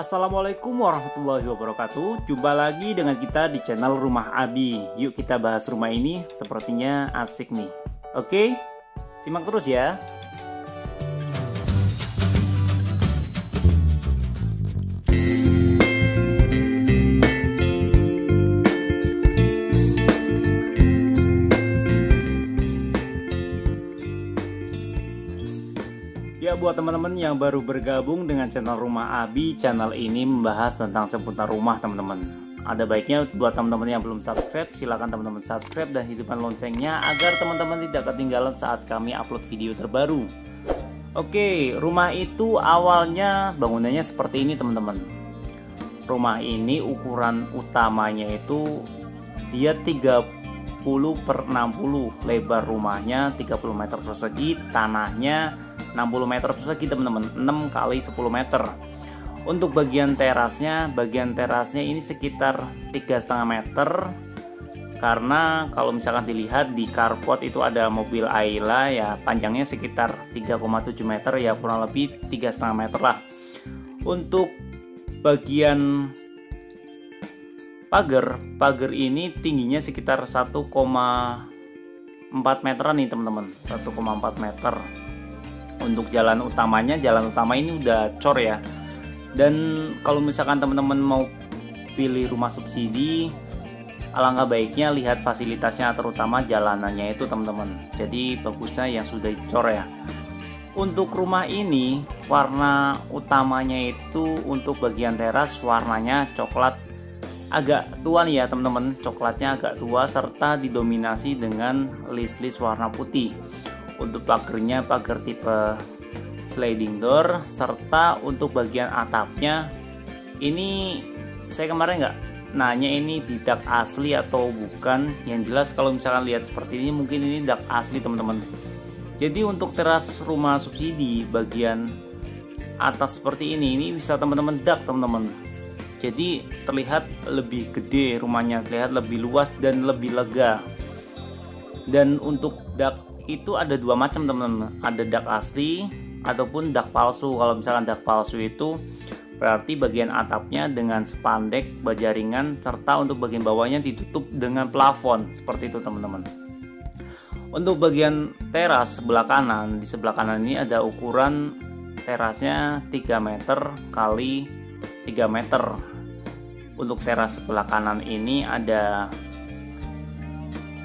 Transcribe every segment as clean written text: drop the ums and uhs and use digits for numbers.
Assalamualaikum warahmatullahi wabarakatuh. Jumpa lagi dengan kita di channel Rumah Abi. Yuk kita bahas rumah ini, sepertinya asik nih. Oke, simak terus ya. Ya, buat teman-teman yang baru bergabung dengan channel Rumah Abi, channel ini membahas tentang seputar rumah teman-teman. Ada baiknya buat teman-teman yang belum subscribe, silakan teman-teman subscribe dan hidupkan loncengnya agar teman-teman tidak ketinggalan saat kami upload video terbaru. Oke, rumah itu awalnya bangunannya seperti ini teman-teman. Rumah ini ukuran utamanya itu dia 30 per 60, lebar rumahnya 30 meter persegi, tanahnya 60 meter persegi teman-teman, 6 kali 10 meter. Untuk bagian terasnya ini sekitar 3,5 meter, karena kalau misalkan dilihat di carport itu ada mobil Ayla ya, panjangnya sekitar 3,7 meter ya, kurang lebih 3,5 meter lah. Untuk bagian pagar ini tingginya sekitar 1,4 meteran nih teman-teman, 1,4 meter. Untuk jalan utama ini udah cor ya. Dan kalau misalkan teman-teman mau pilih rumah subsidi, alangkah baiknya lihat fasilitasnya, terutama jalanannya itu teman-teman. Jadi bagusnya yang sudah cor ya. Untuk rumah ini warna utamanya itu untuk bagian teras warnanya coklat agak tua nih ya teman-teman, coklatnya agak tua serta didominasi dengan list-list warna putih. Untuk pagarnya pagar tipe sliding door, serta untuk bagian atapnya ini saya kemarin nggak nanya ini di dak asli atau bukan. Yang jelas kalau misalkan lihat seperti ini mungkin ini dak asli teman-teman. Jadi untuk teras rumah subsidi bagian atas seperti ini bisa teman-teman dak teman-teman. Jadi terlihat lebih gede rumahnya, terlihat lebih luas dan lebih lega. Dan untuk dak itu ada dua macam teman-teman, ada dak asli ataupun dak palsu. Kalau misalkan dak palsu itu berarti bagian atapnya dengan spandek baja ringan, serta untuk bagian bawahnya ditutup dengan plafon seperti itu teman-teman. Untuk bagian teras sebelah kanan, di sebelah kanan ini ada ukuran terasnya 3 meter kali 3 meter. Untuk teras sebelah kanan ini ada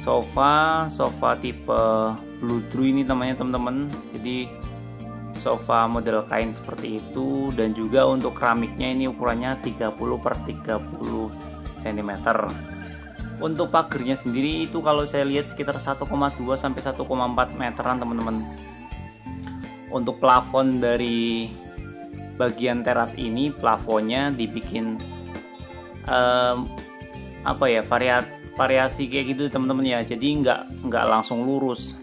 sofa tipe bludru ini namanya teman-teman. Jadi sofa model kain seperti itu, dan juga untuk keramiknya ini ukurannya 30 per 30 cm. Untuk pagarnya sendiri itu kalau saya lihat sekitar 1,2 sampai 1,4 meteran teman-teman. Untuk plafon dari bagian teras ini, plafonnya dibikin variasi kayak gitu teman-teman ya. Jadi nggak langsung lurus.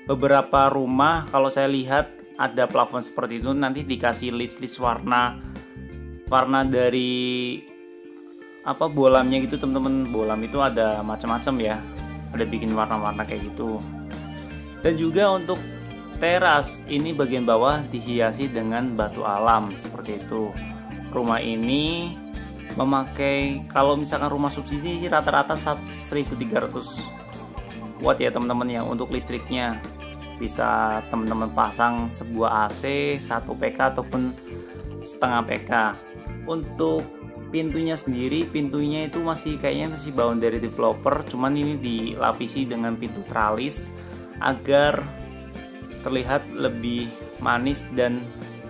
Beberapa rumah kalau saya lihat ada plafon seperti itu nanti dikasih list warna dari bolamnya gitu teman-teman. Bolam itu ada macam-macam ya, ada bikin warna-warna kayak gitu. Dan juga untuk teras ini bagian bawah dihiasi dengan batu alam seperti itu. Rumah ini memakai, kalau misalkan rumah subsidi rata-rata 1300 watt ya teman-teman ya. Untuk listriknya bisa teman-teman pasang sebuah AC 1 PK ataupun setengah PK. Untuk pintunya sendiri, pintunya itu kayaknya masih boundary developer, cuman ini dilapisi dengan pintu tralis agar terlihat lebih manis dan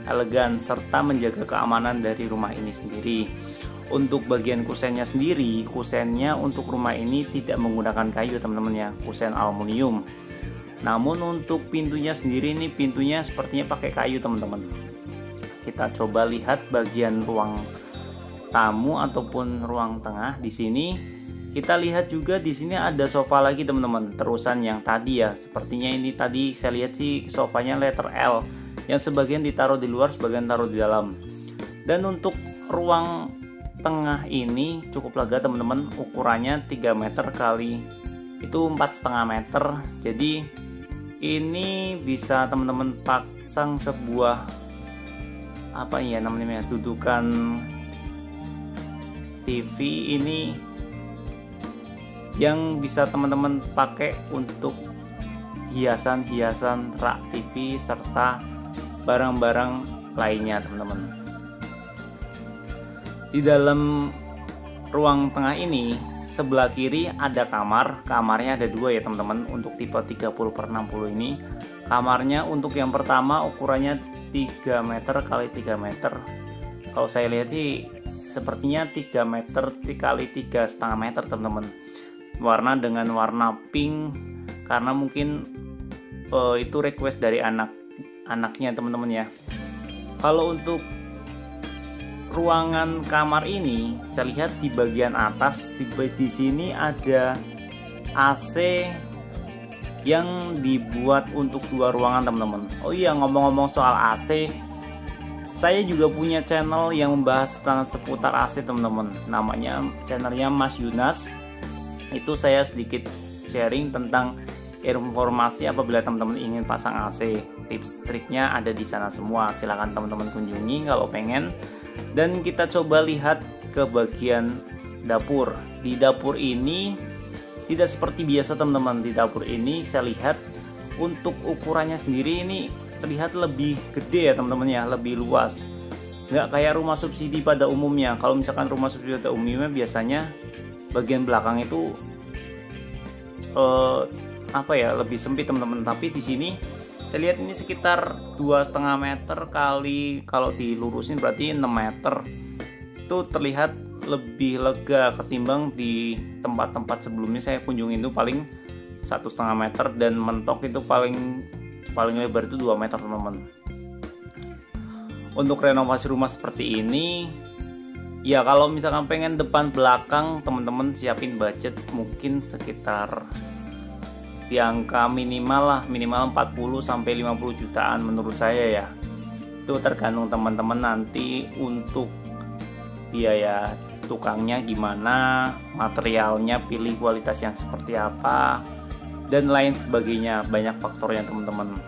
elegan serta menjaga keamanan dari rumah ini sendiri. Untuk bagian kusennya sendiri, kusennya untuk rumah ini tidak menggunakan kayu teman-teman ya, kusen aluminium. Namun untuk pintunya sendiri ini pintunya sepertinya pakai kayu teman-teman. Kita coba lihat bagian ruang tamu ataupun ruang tengah. Di sini kita lihat juga di sini ada sofa lagi teman-teman, terusan yang tadi ya. Sepertinya ini tadi saya lihat sih sofanya letter L, yang sebagian ditaruh di luar, sebagian taruh di dalam. Dan untuk ruang tengah ini cukup lega teman-teman, ukurannya 3 meter kali itu 4,5 meter. Jadi ini bisa teman-teman pasang sebuah apa ya namanya, dudukan TV ini yang bisa teman-teman pakai untuk hiasan-hiasan rak TV serta barang-barang lainnya teman-teman. Di dalam ruang tengah ini sebelah kiri ada kamarnya ada dua ya teman-teman. Untuk tipe 30/60 ini kamarnya untuk yang pertama ukurannya 3 meter kali 3 meter. Kalau saya lihat sih sepertinya 3 meter kali 3,5 meter teman-teman. Warna dengan warna pink karena mungkin itu request dari anaknya teman-teman ya. Kalau untuk ruangan kamar ini saya lihat di bagian atas di sini ada AC yang dibuat untuk 2 ruangan teman-teman. Oh iya, ngomong-ngomong soal AC, saya juga punya channel yang membahas tentang seputar AC teman-teman. Namanya channelnya Mas Yunas. Itu saya sedikit sharing tentang informasi apabila teman-teman ingin pasang AC. Tips triknya ada di sana semua. Silahkan teman-teman kunjungi kalau pengen. Dan kita coba lihat ke bagian dapur. Di dapur ini tidak seperti biasa teman-teman. Di dapur ini saya lihat untuk ukurannya sendiri ini terlihat lebih gede ya teman-teman ya, lebih luas. Nggak kayak rumah subsidi pada umumnya. Kalau misalkan rumah subsidi pada umumnya biasanya bagian belakang itu lebih sempit teman-teman. Tapi di sini saya lihat ini sekitar 2,5 meter kali, kalau dilurusin berarti 6 meter. Itu terlihat lebih lega ketimbang di tempat-tempat sebelumnya saya kunjungi itu paling 1,5 meter dan mentok itu paling lebar itu 2 meter teman-teman. Untuk renovasi rumah seperti ini ya, kalau misalkan pengen depan belakang teman-teman siapin budget mungkin sekitar di angka minimal 40 sampai 50 jutaan menurut saya ya. Itu tergantung teman-teman nanti untuk biaya tukangnya gimana, materialnya pilih kualitas yang seperti apa dan lain sebagainya. Banyak faktornya teman-teman.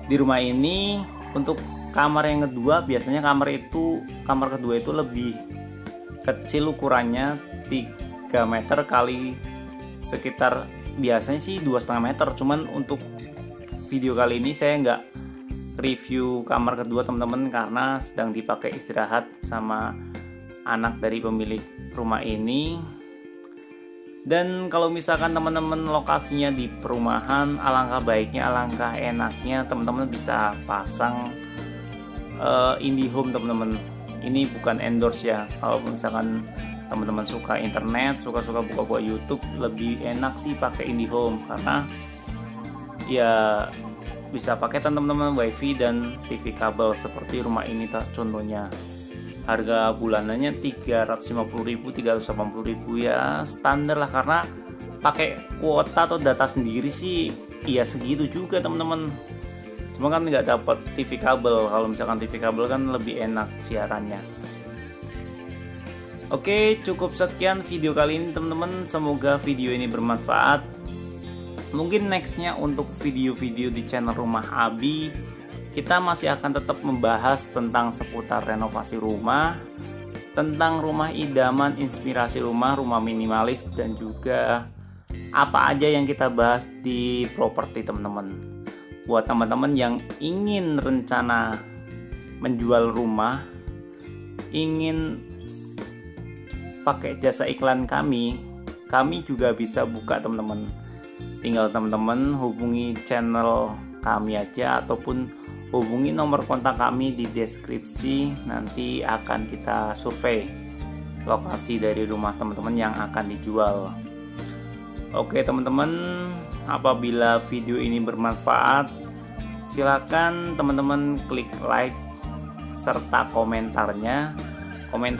Di rumah ini untuk kamar yang kedua biasanya kamar kedua itu lebih kecil ukurannya, 3 meter kali sekitar biasanya sih 2,5 meter. Cuman untuk video kali ini saya nggak review kamar kedua teman-teman karena sedang dipakai istirahat sama anak dari pemilik rumah ini. Dan kalau misalkan teman-teman lokasinya di perumahan, alangkah baiknya, alangkah enaknya teman-teman bisa pasang IndiHome teman-teman. Ini bukan endorse ya. Kalau misalkan teman-teman suka internet, suka buka-buka YouTube, lebih enak sih pakai IndiHome karena ya bisa pakai teman-teman wifi dan TV kabel seperti rumah ini contohnya. Harga bulanannya 350.000, 380.000 ya standar lah, karena pakai kuota atau data sendiri sih ya segitu juga teman-teman. Cuma kan nggak dapat TV kabel. Kalau misalkan TV kabel kan lebih enak siarannya. Oke, cukup sekian video kali ini teman-teman. Semoga video ini bermanfaat. Mungkin nextnya untuk video-video di channel Rumah Abi, kita masih akan tetap membahas tentang seputar renovasi rumah, tentang rumah idaman, inspirasi rumah minimalis, dan juga apa aja yang kita bahas di properti teman-teman. Buat teman-teman yang ingin rencana menjual rumah, ingin pakai jasa iklan kami juga bisa buka teman-teman. Tinggal teman-teman hubungi channel kami aja ataupun hubungi nomor kontak kami di deskripsi. Nanti akan kita survei lokasi dari rumah teman-teman yang akan dijual. Oke teman-teman, apabila video ini bermanfaat, silakan teman-teman klik like serta komentar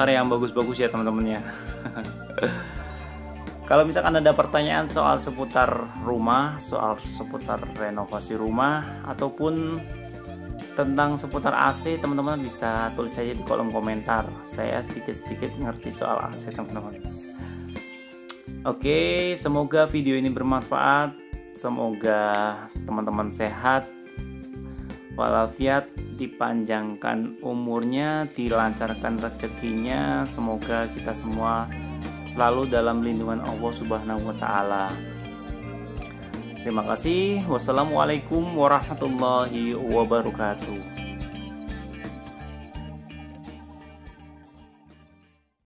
yang bagus-bagus ya teman-teman ya. Kalau misalkan ada pertanyaan soal seputar rumah, soal seputar renovasi rumah, ataupun tentang seputar AC, teman-teman bisa tulis saja di kolom komentar. Saya sedikit-sedikit ngerti soal AC teman-teman. Oke, semoga video ini bermanfaat. Semoga teman-teman sehat. walafiat, dipanjangkan umurnya, dilancarkan rezekinya. Semoga kita semua selalu dalam lindungan Allah Subhanahu wa taala. Terima kasih. Wassalamualaikum warahmatullahi wabarakatuh.